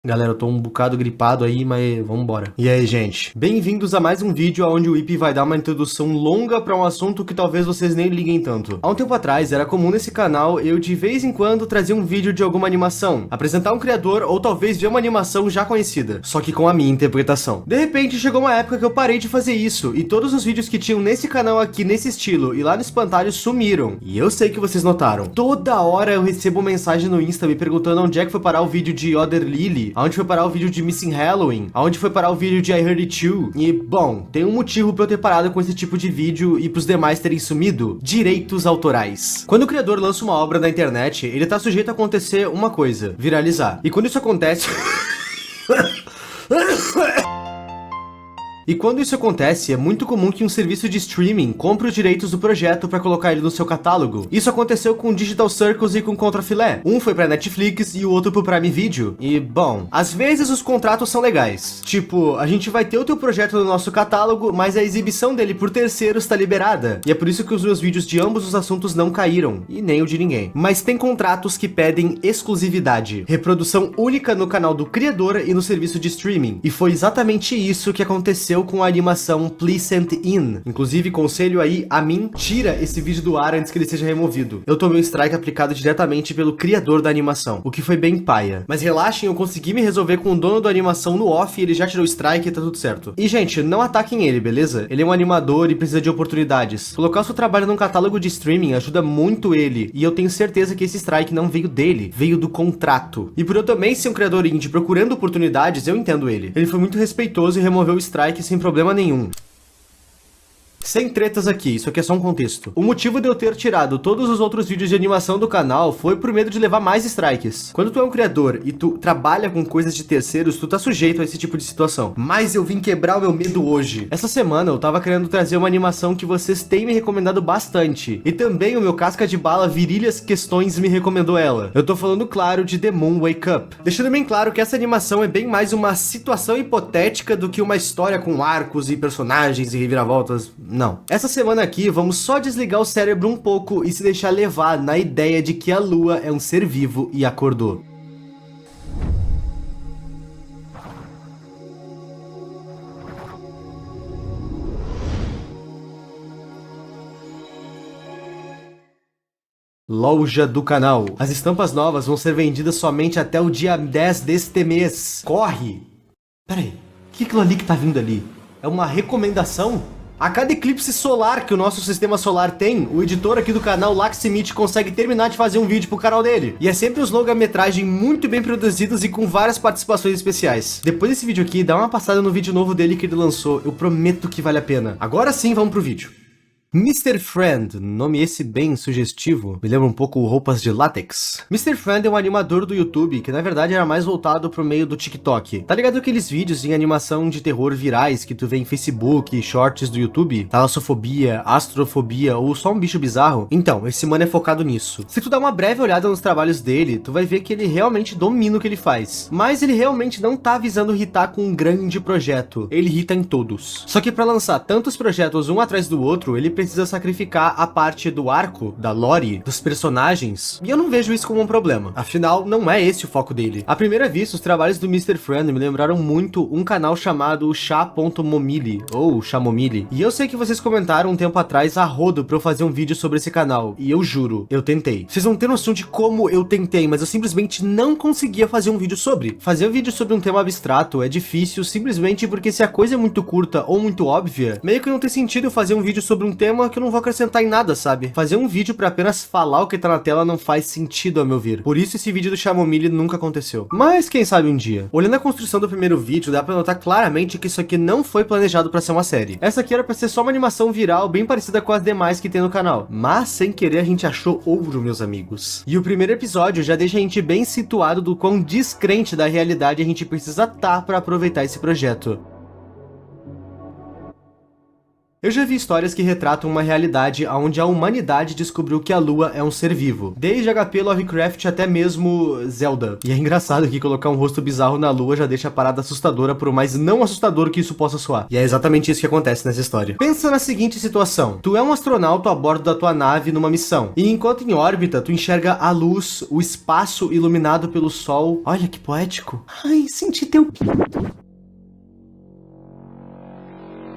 Galera, eu tô um bocado gripado aí, mas vambora. E aí, gente? Bem-vindos a mais um vídeo onde o Ipe vai dar uma introdução longa pra um assunto que talvez vocês nem liguem tanto. Há um tempo atrás, era comum nesse canal eu de vez em quando trazer um vídeo de alguma animação, apresentar um criador ou talvez ver uma animação já conhecida, só que com a minha interpretação. De repente, chegou uma época que eu parei de fazer isso, e todos os vídeos que tinham nesse canal aqui, nesse estilo, e lá no espantalho sumiram. E eu sei que vocês notaram. Toda hora eu recebo mensagem no Insta me perguntando onde é que foi parar o vídeo de Other Lily, aonde foi parar o vídeo de Missing Halloween, aonde foi parar o vídeo de I Heard It Too. E, bom, tem um motivo pra eu ter parado com esse tipo de vídeo e pros demais terem sumido: direitos autorais. Quando o criador lança uma obra na internet, ele tá sujeito a acontecer uma coisa: viralizar. E quando isso acontece... E quando isso acontece, é muito comum que um serviço de streaming compre os direitos do projeto para colocar ele no seu catálogo. Isso aconteceu com Digital Circus e com Contrafilé. Um foi pra Netflix e o outro pro Prime Video. E, bom, às vezes os contratos são legais. Tipo, a gente vai ter o teu projeto no nosso catálogo, mas a exibição dele por terceiros tá liberada. E é por isso que os meus vídeos de ambos os assuntos não caíram. E nem o de ninguém. Mas tem contratos que pedem exclusividade. Reprodução única no canal do criador e no serviço de streaming. E foi exatamente isso que aconteceu com a animação Pleasant In. Inclusive, conselho aí a mim, tira esse vídeo do ar antes que ele seja removido. Eu tomei um strike aplicado diretamente pelo criador da animação, o que foi bem paia. Mas relaxem, eu consegui me resolver com o dono da animação no off, ele já tirou o strike e tá tudo certo. E, gente, não ataquem ele, beleza? Ele é um animador e precisa de oportunidades. Colocar o seu trabalho num catálogo de streaming ajuda muito ele, e eu tenho certeza que esse strike não veio dele, veio do contrato. E por eu também ser um criador indie procurando oportunidades, eu entendo ele. Ele foi muito respeitoso e removeu o strike sem problema nenhum. Sem tretas aqui, isso aqui é só um contexto. O motivo de eu ter tirado todos os outros vídeos de animação do canal foi por medo de levar mais strikes. Quando tu é um criador e tu trabalha com coisas de terceiros, tu tá sujeito a esse tipo de situação. Mas eu vim quebrar o meu medo hoje. Essa semana eu tava querendo trazer uma animação que vocês têm me recomendado bastante. E também o meu casca de bala Virilhas Questões me recomendou ela. Eu tô falando, claro, de The Moon Wake Up. Deixando bem claro que essa animação é bem mais uma situação hipotética do que uma história com arcos e personagens e reviravoltas. Não. Essa semana aqui, vamos só desligar o cérebro um pouco e se deixar levar na ideia de que a Lua é um ser vivo e acordou. Loja do canal. As estampas novas vão ser vendidas somente até o dia 10 deste mês. Corre! Pera aí, o que é aquilo ali que tá vindo ali? É uma recomendação? A cada eclipse solar que o nosso sistema solar tem, o editor aqui do canal, Laximite, consegue terminar de fazer um vídeo pro canal dele. E é sempre os longa-metragem muito bem produzidos e com várias participações especiais. Depois desse vídeo aqui, dá uma passada no vídeo novo dele que ele lançou, eu prometo que vale a pena. Agora sim, vamos pro vídeo. Mr. Friend, nome esse bem sugestivo, me lembra um pouco roupas de látex. Mr. Friend é um animador do YouTube que na verdade era mais voltado pro meio do TikTok. Tá ligado aqueles vídeos em animação de terror virais que tu vê em Facebook e shorts do YouTube? Talassofobia, astrofobia ou só um bicho bizarro? Então, esse mano é focado nisso. Se tu dá uma breve olhada nos trabalhos dele, tu vai ver que ele realmente domina o que ele faz. Mas ele realmente não tá visando hitar com um grande projeto. Ele hita em todos. Só que pra lançar tantos projetos um atrás do outro, ele precisa sacrificar a parte do arco, da lore, dos personagens, e eu não vejo isso como um problema. Afinal, não é esse o foco dele. À primeira vista, os trabalhos do Mr. Friend me lembraram muito um canal chamado Chá.momili, ou Chamomile. E eu sei que vocês comentaram um tempo atrás a rodo pra eu fazer um vídeo sobre esse canal, e eu juro, eu tentei. Vocês não têm noção de como eu tentei, mas eu simplesmente não conseguia fazer um vídeo sobre. Fazer um vídeo sobre um tema abstrato é difícil simplesmente porque se a coisa é muito curta ou muito óbvia, meio que não tem sentido fazer um vídeo sobre um tema que eu não vou acrescentar em nada, sabe? Fazer um vídeo pra apenas falar o que tá na tela não faz sentido, a meu ver. Por isso esse vídeo do Chamomile nunca aconteceu. Mas quem sabe um dia. Olhando a construção do primeiro vídeo, dá pra notar claramente que isso aqui não foi planejado pra ser uma série. Essa aqui era pra ser só uma animação viral bem parecida com as demais que tem no canal. Mas, sem querer, a gente achou ouro, meus amigos. E o primeiro episódio já deixa a gente bem situado do quão descrente da realidade a gente precisa tá pra aproveitar esse projeto. Eu já vi histórias que retratam uma realidade onde a humanidade descobriu que a Lua é um ser vivo. Desde HP Lovecraft até mesmo Zelda. E é engraçado que colocar um rosto bizarro na Lua já deixa a parada assustadora, por mais não assustador que isso possa soar. E é exatamente isso que acontece nessa história. Pensa na seguinte situação. Tu é um astronauta a bordo da tua nave numa missão. E enquanto em órbita, tu enxerga a luz, o espaço iluminado pelo sol. Olha que poético. Ai, senti teu...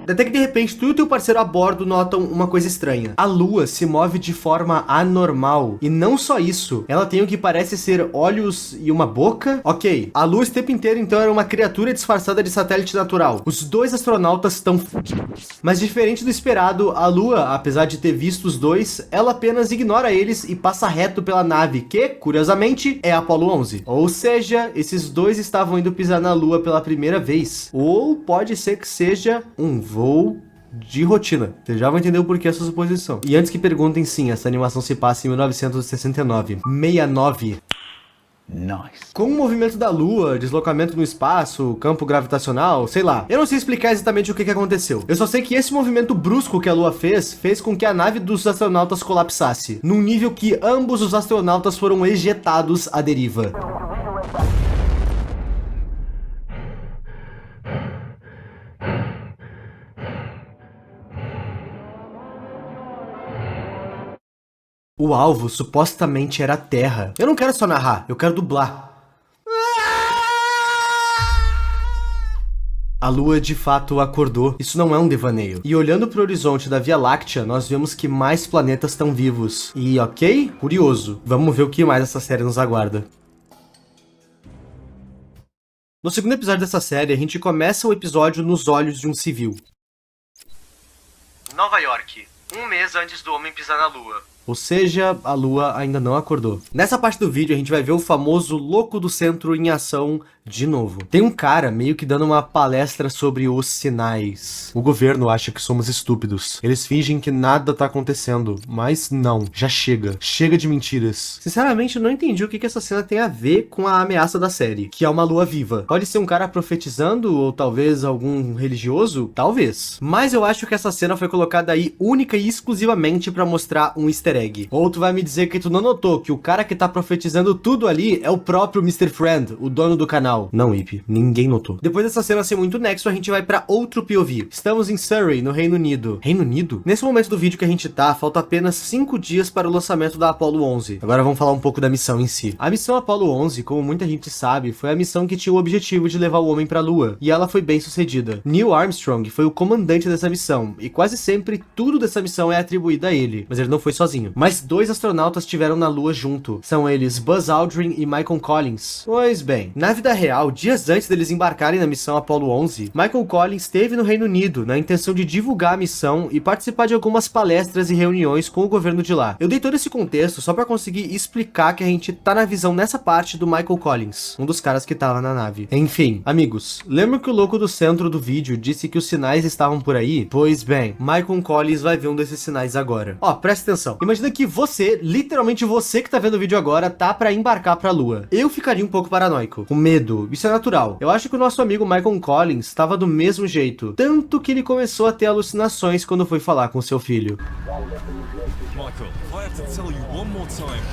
Até que de repente tu e o teu parceiro a bordo notam uma coisa estranha. A Lua se move de forma anormal. E não só isso, ela tem o que parece ser olhos e uma boca. Ok, a Lua esse tempo inteiro então era uma criatura disfarçada de satélite natural. Os dois astronautas estão fudidos. Mas diferente do esperado, a Lua, apesar de ter visto os dois, ela apenas ignora eles e passa reto pela nave, que, curiosamente, é a Apollo 11. Ou seja, esses dois estavam indo pisar na Lua pela primeira vez. Ou pode ser que seja um voo de rotina. Vocês já vão entender o porquê essa suposição. E antes que perguntem, sim, essa animação se passa em 1969. 69. Nice. Com o movimento da Lua, deslocamento no espaço, campo gravitacional, sei lá. Eu não sei explicar exatamente o que aconteceu. Eu só sei que esse movimento brusco que a Lua fez com que a nave dos astronautas colapsasse, num nível que ambos os astronautas foram ejetados à deriva. O alvo supostamente era a Terra. Eu não quero só narrar, eu quero dublar. A Lua de fato acordou. Isso não é um devaneio. E olhando para o horizonte da Via Láctea, nós vemos que mais planetas estão vivos. E ok? Curioso. Vamos ver o que mais essa série nos aguarda. No segundo episódio dessa série, a gente começa o episódio nos olhos de um civil. Nova York. Um mês antes do homem pisar na Lua. Ou seja, a Lua ainda não acordou. Nessa parte do vídeo a gente vai ver o famoso louco do centro em ação de novo. Tem um cara meio que dando uma palestra sobre os sinais. O governo acha que somos estúpidos. Eles fingem que nada tá acontecendo, mas não. Já chega. Chega de mentiras. Sinceramente, eu não entendi o que essa cena tem a ver com a ameaça da série, que é uma lua viva. Pode ser um cara profetizando, ou talvez algum religioso? Talvez. Mas eu acho que essa cena foi colocada aí única e exclusivamente pra mostrar um easter egg. Ou tu vai me dizer que tu não notou que o cara que tá profetizando tudo ali é o próprio Mr. Friend, o dono do canal. Não, Ip, ninguém notou. Depois dessa cena ser muito nexo, a gente vai pra outro POV. Estamos em Surrey, no Reino Unido. Reino Unido? Nesse momento do vídeo que a gente tá, falta apenas 5 dias para o lançamento da Apollo 11. Agora vamos falar um pouco da missão em si. A missão Apollo 11, como muita gente sabe, foi a missão que tinha o objetivo de levar o homem pra Lua. E ela foi bem sucedida. Neil Armstrong foi o comandante dessa missão. E quase sempre tudo dessa missão é atribuído a ele. Mas ele não foi sozinho. Mas 2 astronautas estiveram na Lua junto. São eles Buzz Aldrin e Michael Collins. Pois bem, na vida real, dias antes deles embarcarem na missão Apollo 11, Michael Collins esteve no Reino Unido na intenção de divulgar a missão e participar de algumas palestras e reuniões com o governo de lá. Eu dei todo esse contexto só pra conseguir explicar que a gente tá na visão nessa parte do Michael Collins, um dos caras que tava na nave. Enfim, amigos, lembra que o louco do centro do vídeo disse que os sinais estavam por aí? Pois bem, Michael Collins vai ver um desses sinais agora. Ó, presta atenção. Imagina que você, literalmente você que tá vendo o vídeo agora, tá pra embarcar pra Lua. Eu ficaria um pouco paranoico, com medo. Isso é natural. Eu acho que o nosso amigo Michael Collins estava do mesmo jeito. Tanto que ele começou a ter alucinações quando foi falar com seu filho. Michael, I have to tell you one more time.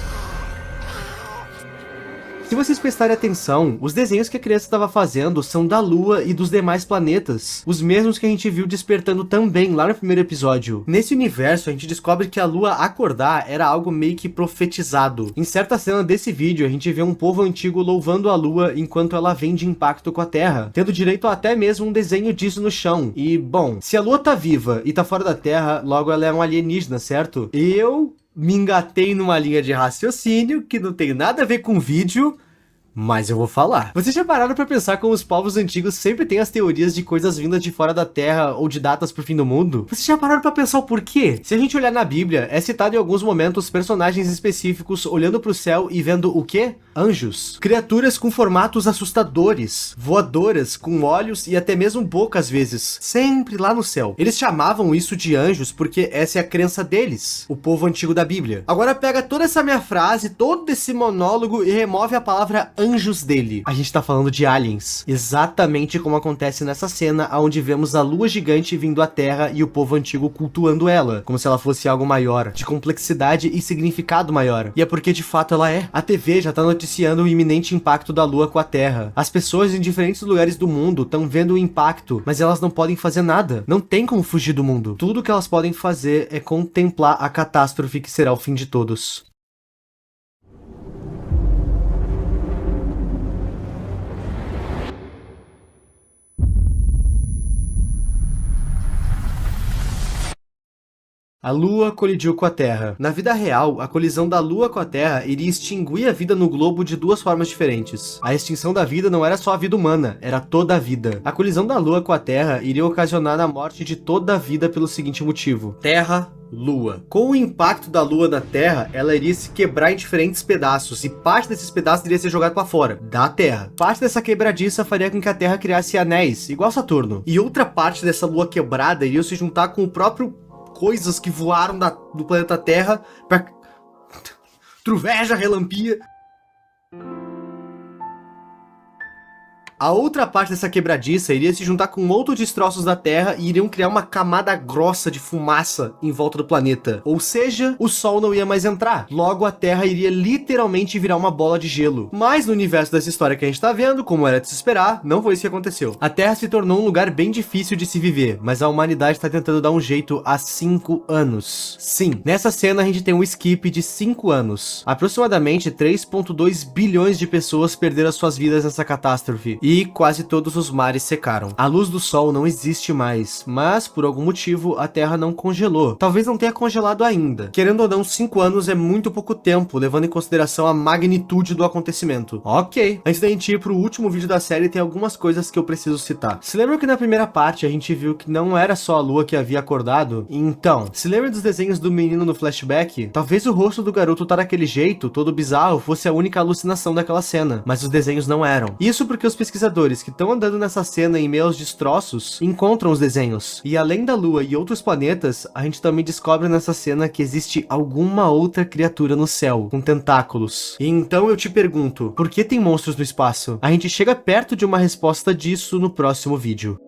Se vocês prestarem atenção, os desenhos que a criança estava fazendo são da Lua e dos demais planetas, os mesmos que a gente viu despertando também lá no primeiro episódio. Nesse universo, a gente descobre que a Lua acordar era algo meio que profetizado. Em certa cena desse vídeo, a gente vê um povo antigo louvando a Lua enquanto ela vem de impacto com a Terra, tendo direito a até mesmo um desenho disso no chão. E, bom, se a Lua tá viva e tá fora da Terra, logo ela é um alienígena, certo? Eu me engatei numa linha de raciocínio que não tem nada a ver com vídeo, mas eu vou falar. Vocês já pararam pra pensar como os povos antigos sempre têm as teorias de coisas vindas de fora da Terra ou de datas pro fim do mundo? Vocês já pararam pra pensar o porquê? Se a gente olhar na Bíblia, é citado em alguns momentos personagens específicos olhando pro céu e vendo o quê? Anjos. Criaturas com formatos assustadores, voadoras, com olhos e até mesmo boca às vezes, sempre lá no céu. Eles chamavam isso de anjos porque essa é a crença deles, o povo antigo da Bíblia. Agora pega toda essa minha frase, todo esse monólogo e remove a palavra anjos dele. A gente tá falando de aliens. Exatamente como acontece nessa cena, onde vemos a lua gigante vindo à Terra e o povo antigo cultuando ela, como se ela fosse algo maior, de complexidade e significado maior. E é porque de fato ela é. A TV já tá noticiando o iminente impacto da lua com a Terra. As pessoas em diferentes lugares do mundo estão vendo o impacto, mas elas não podem fazer nada. Não tem como fugir do mundo. Tudo que elas podem fazer é contemplar a catástrofe que será o fim de todos. A Lua colidiu com a Terra. Na vida real, a colisão da Lua com a Terra iria extinguir a vida no globo de duas formas diferentes. A extinção da vida não era só a vida humana, era toda a vida. A colisão da Lua com a Terra iria ocasionar a morte de toda a vida pelo seguinte motivo: Terra, Lua. Com o impacto da Lua na Terra, ela iria se quebrar em diferentes pedaços, e parte desses pedaços iria ser jogado para fora, da Terra. Parte dessa quebradiça faria com que a Terra criasse anéis, igual Saturno. E outra parte dessa Lua quebrada iria se juntar com o próprio coisas que voaram do planeta Terra pra... Truveja, relampia... A outra parte dessa quebradiça iria se juntar com outros destroços da Terra e iriam criar uma camada grossa de fumaça em volta do planeta. Ou seja, o Sol não ia mais entrar. Logo, a Terra iria literalmente virar uma bola de gelo. Mas no universo dessa história que a gente tá vendo, como era de se esperar, não foi isso que aconteceu. A Terra se tornou um lugar bem difícil de se viver, mas a humanidade tá tentando dar um jeito há 5 anos. Sim, nessa cena a gente tem um skip de 5 anos. Aproximadamente 3,2 bilhões de pessoas perderam suas vidas nessa catástrofe. E quase todos os mares secaram. A luz do sol não existe mais, mas por algum motivo a Terra não congelou. Talvez não tenha congelado ainda. Querendo ou não, 5 anos é muito pouco tempo, levando em consideração a magnitude do acontecimento. Ok, antes da gente ir pro último vídeo da série, tem algumas coisas que eu preciso citar. Se lembra que na primeira parte a gente viu que não era só a lua que havia acordado? Então, se lembra dos desenhos do menino no flashback? Talvez o rosto do garoto tá daquele jeito, todo bizarro, fosse a única alucinação daquela cena, mas os desenhos não eram. Isso porque os pesquisadores que estão andando nessa cena em meio aos destroços encontram os desenhos. E além da Lua e outros planetas, a gente também descobre nessa cena que existe alguma outra criatura no céu, com tentáculos. E então eu te pergunto, por que tem monstros no espaço? A gente chega perto de uma resposta disso no próximo vídeo.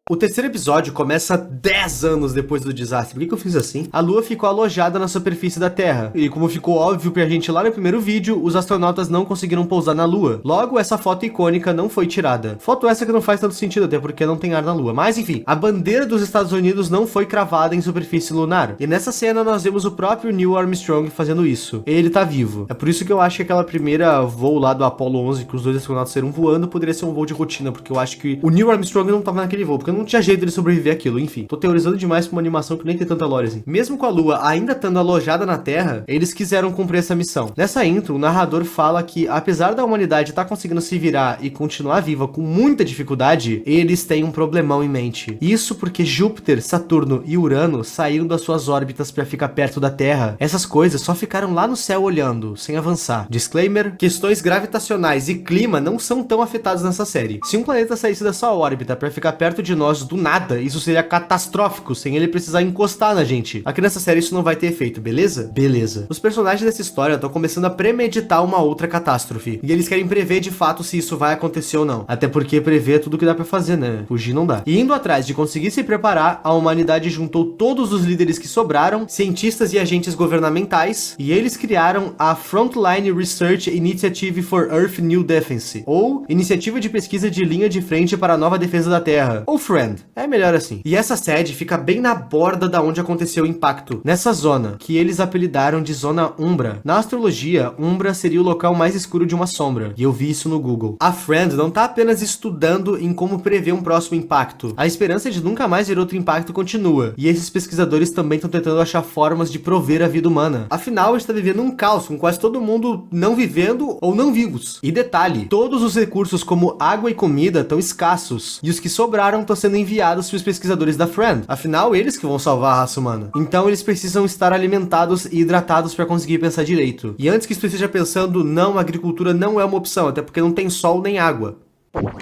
O terceiro episódio começa 10 anos depois do desastre. Por que eu fiz assim? A Lua ficou alojada na superfície da Terra. E como ficou óbvio pra gente lá no primeiro vídeo, os astronautas não conseguiram pousar na Lua. Logo, essa foto icônica não foi tirada. Foto essa que não faz tanto sentido, até porque não tem ar na Lua. Mas enfim, a bandeira dos Estados Unidos não foi cravada em superfície lunar. E nessa cena nós vemos o próprio Neil Armstrong fazendo isso. Ele tá vivo. É por isso que eu acho que aquela primeira voo lá do Apollo 11, que os dois astronautas saíram voando, poderia ser um voo de rotina, porque eu acho que o Neil Armstrong não tava naquele voo, porque não tinha jeito de sobreviver àquilo, enfim. Tô teorizando demais pra uma animação que nem tem tanta lore assim. Mesmo com a Lua ainda estando alojada na Terra, eles quiseram cumprir essa missão. Nessa intro, o narrador fala que, apesar da humanidade estar conseguindo se virar e continuar viva com muita dificuldade, eles têm um problemão em mente. Isso porque Júpiter, Saturno e Urano saíram das suas órbitas para ficar perto da Terra. Essas coisas só ficaram lá no céu olhando, sem avançar. Disclaimer: questões gravitacionais e clima não são tão afetados nessa série. Se um planeta saísse da sua órbita para ficar perto de nós do nada, isso seria catastrófico, sem ele precisar encostar na gente. Aqui nessa série isso não vai ter efeito, beleza? Beleza. Os personagens dessa história estão começando a premeditar uma outra catástrofe, e eles querem prever de fato se isso vai acontecer ou não. Até porque prever é tudo que dá pra fazer, né? Fugir não dá. E indo atrás de conseguir se preparar, a humanidade juntou todos os líderes que sobraram, cientistas e agentes governamentais, e eles criaram a Frontline Research Initiative for Earth New Defense, ou Iniciativa de Pesquisa de Linha de Frente para a Nova Defesa da Terra, ou FRIEND. É melhor assim. E essa sede fica bem na borda da onde aconteceu o impacto, nessa zona, que eles apelidaram de Zona Umbra. Na astrologia, Umbra seria o local mais escuro de uma sombra, e eu vi isso no Google. A FRIEND não tá apenas estudando em como prever um próximo impacto. A esperança de nunca mais ver outro impacto continua, e esses pesquisadores também estão tentando achar formas de prover a vida humana. Afinal, a gente tá vivendo um caos, com quase todo mundo não vivendo ou não vivos. E detalhe, todos os recursos como água e comida estão escassos, e os que sobraram estão sendo enviados para os pesquisadores da FRIEND. Afinal, eles que vão salvar a raça humana. Então eles precisam estar alimentados e hidratados para conseguir pensar direito. E antes que você esteja pensando, não, a agricultura não é uma opção, até porque não tem sol nem água.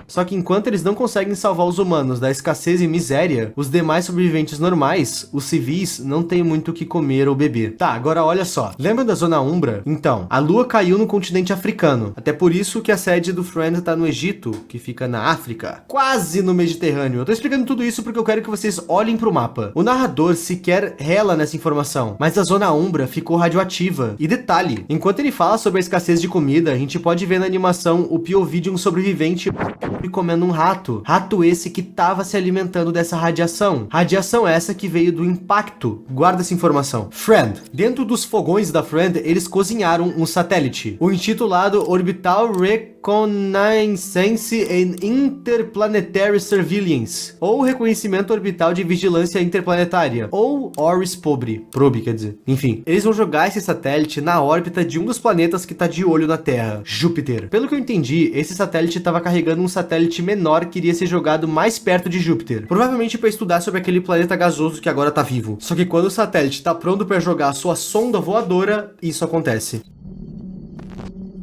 Só que enquanto eles não conseguem salvar os humanos da escassez e miséria, os demais sobreviventes normais, os civis, não têm muito o que comer ou beber. Tá, agora olha só. Lembra da Zona Umbra? Então, a Lua caiu no continente africano. Até por isso que a sede do Friend tá no Egito, que fica na África. Quase no Mediterrâneo. Eu tô explicando tudo isso porque eu quero que vocês olhem pro mapa. O narrador sequer rela nessa informação, mas a Zona Umbra ficou radioativa. E detalhe, enquanto ele fala sobre a escassez de comida, a gente pode ver na animação o POV de um sobrevivente comendo um rato. Rato esse que tava se alimentando dessa radiação. Radiação essa que veio do impacto. Guarda essa informação. Friend. Dentro dos fogões da Friend, eles cozinharam um satélite. O intitulado Orbital Reconnaissance and Interplanetary Surveillance, ou Reconhecimento Orbital de Vigilância Interplanetária, ou ORIS Probe, quer dizer. Enfim, eles vão jogar esse satélite na órbita de um dos planetas que tá de olho na Terra, Júpiter. Pelo que eu entendi, esse satélite estava carregando um satélite menor que iria ser jogado mais perto de Júpiter, provavelmente para estudar sobre aquele planeta gasoso que agora tá vivo. Só que quando o satélite tá pronto para jogar a sua sonda voadora, isso acontece.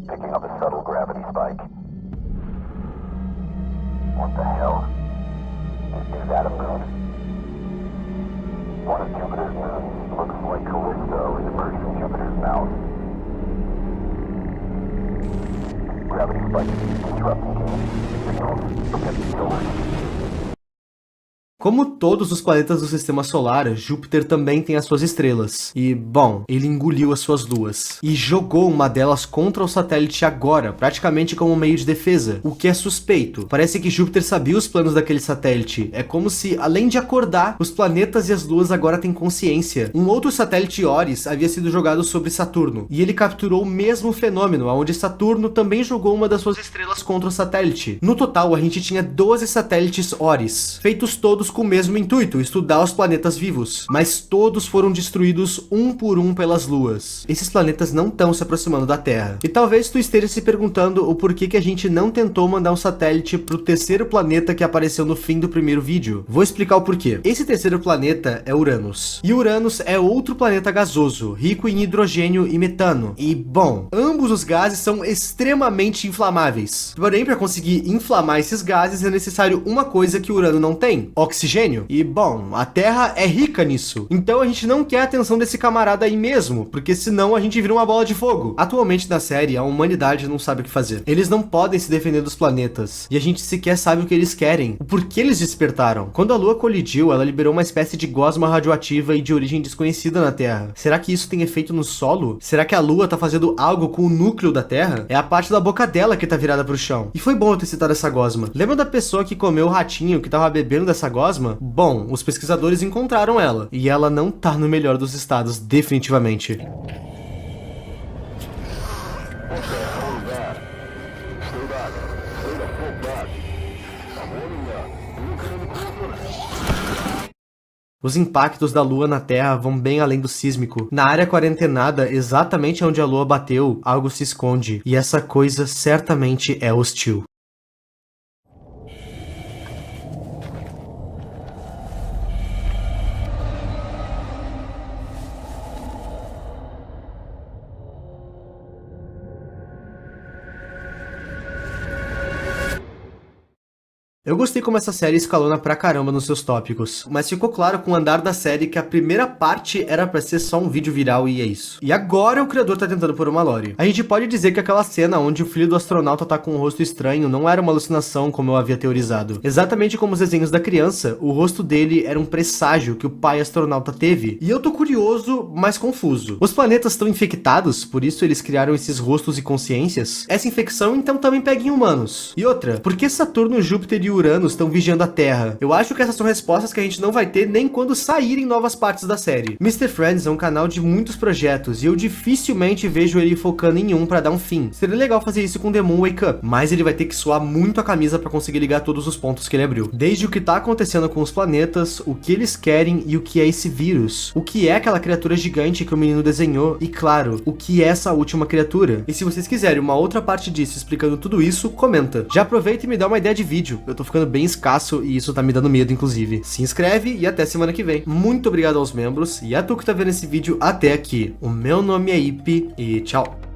Picking up a subtle gravity spike. What the hell? Is that a moon? One of Jupiter's moons looks like Callisto is emerging from Jupiter's mouth. Gravity spike disrupting signals from the solar. Como todos os planetas do sistema solar, Júpiter também tem as suas estrelas. E, bom, ele engoliu as suas luas. E jogou uma delas contra o satélite agora, praticamente como meio de defesa. O que é suspeito. Parece que Júpiter sabia os planos daquele satélite. É como se, além de acordar, os planetas e as luas agora têm consciência. Um outro satélite Oris havia sido jogado sobre Saturno. E ele capturou o mesmo fenômeno, onde Saturno também jogou uma das suas estrelas contra o satélite. No total, a gente tinha 12 satélites Oris, feitos todos com o mesmo intuito, estudar os planetas vivos, mas todos foram destruídos um por um pelas luas. Esses planetas não estão se aproximando da Terra. E talvez tu esteja se perguntando o porquê que a gente não tentou mandar um satélite pro terceiro planeta que apareceu no fim do primeiro vídeo. Vou explicar o porquê. Esse terceiro planeta é Uranus. E Uranus é outro planeta gasoso, rico em hidrogênio e metano. E, bom, ambos os gases são extremamente inflamáveis. Porém, para conseguir inflamar esses gases é necessário uma coisa que Urano não tem: oxigênio. E, bom, a Terra é rica nisso. Então a gente não quer a atenção desse camarada aí mesmo, porque senão a gente vira uma bola de fogo. Atualmente na série, a humanidade não sabe o que fazer. Eles não podem se defender dos planetas. E a gente sequer sabe o que eles querem. O porquê eles despertaram. Quando a Lua colidiu, ela liberou uma espécie de gosma radioativa e de origem desconhecida na Terra. Será que isso tem efeito no solo? Será que a Lua tá fazendo algo com o núcleo da Terra? É a parte da boca dela que tá virada pro chão. E foi bom eu ter citado essa gosma. Lembra da pessoa que comeu o ratinho que tava bebendo dessa gosma? Bom, os pesquisadores encontraram ela. E ela não tá no melhor dos estados, definitivamente. Os impactos da Lua na Terra vão bem além do sísmico. Na área quarentenada, exatamente onde a Lua bateu, algo se esconde. E essa coisa certamente é hostil. Eu gostei como essa série escalona pra caramba nos seus tópicos, mas ficou claro com o andar da série que a primeira parte era pra ser só um vídeo viral e é isso. E agora o criador tá tentando pôr uma lore. A gente pode dizer que aquela cena onde o filho do astronauta tá com um rosto estranho não era uma alucinação como eu havia teorizado. Exatamente como os desenhos da criança, o rosto dele era um presságio que o pai astronauta teve. E eu tô curioso, mas confuso. Os planetas estão infectados, por isso eles criaram esses rostos e consciências? Essa infecção então também pega em humanos. E outra, por que Saturno, Júpiter e Uranus estão vigiando a Terra? Eu acho que essas são respostas que a gente não vai ter nem quando saírem novas partes da série. Mr. Friends é um canal de muitos projetos e eu dificilmente vejo ele focando em um pra dar um fim. Seria legal fazer isso com The Moon Wake Up, mas ele vai ter que suar muito a camisa pra conseguir ligar todos os pontos que ele abriu. Desde o que tá acontecendo com os planetas, o que eles querem e o que é esse vírus. O que é aquela criatura gigante que o menino desenhou e, claro, o que é essa última criatura. E se vocês quiserem uma outra parte disso explicando tudo isso, comenta. Já aproveita e me dá uma ideia de vídeo. Eu tô ficando bem escasso e isso tá me dando medo, inclusive. Se inscreve e até semana que vem. Muito obrigado aos membros e a tu que tá vendo esse vídeo até aqui. O meu nome é Ipe e tchau.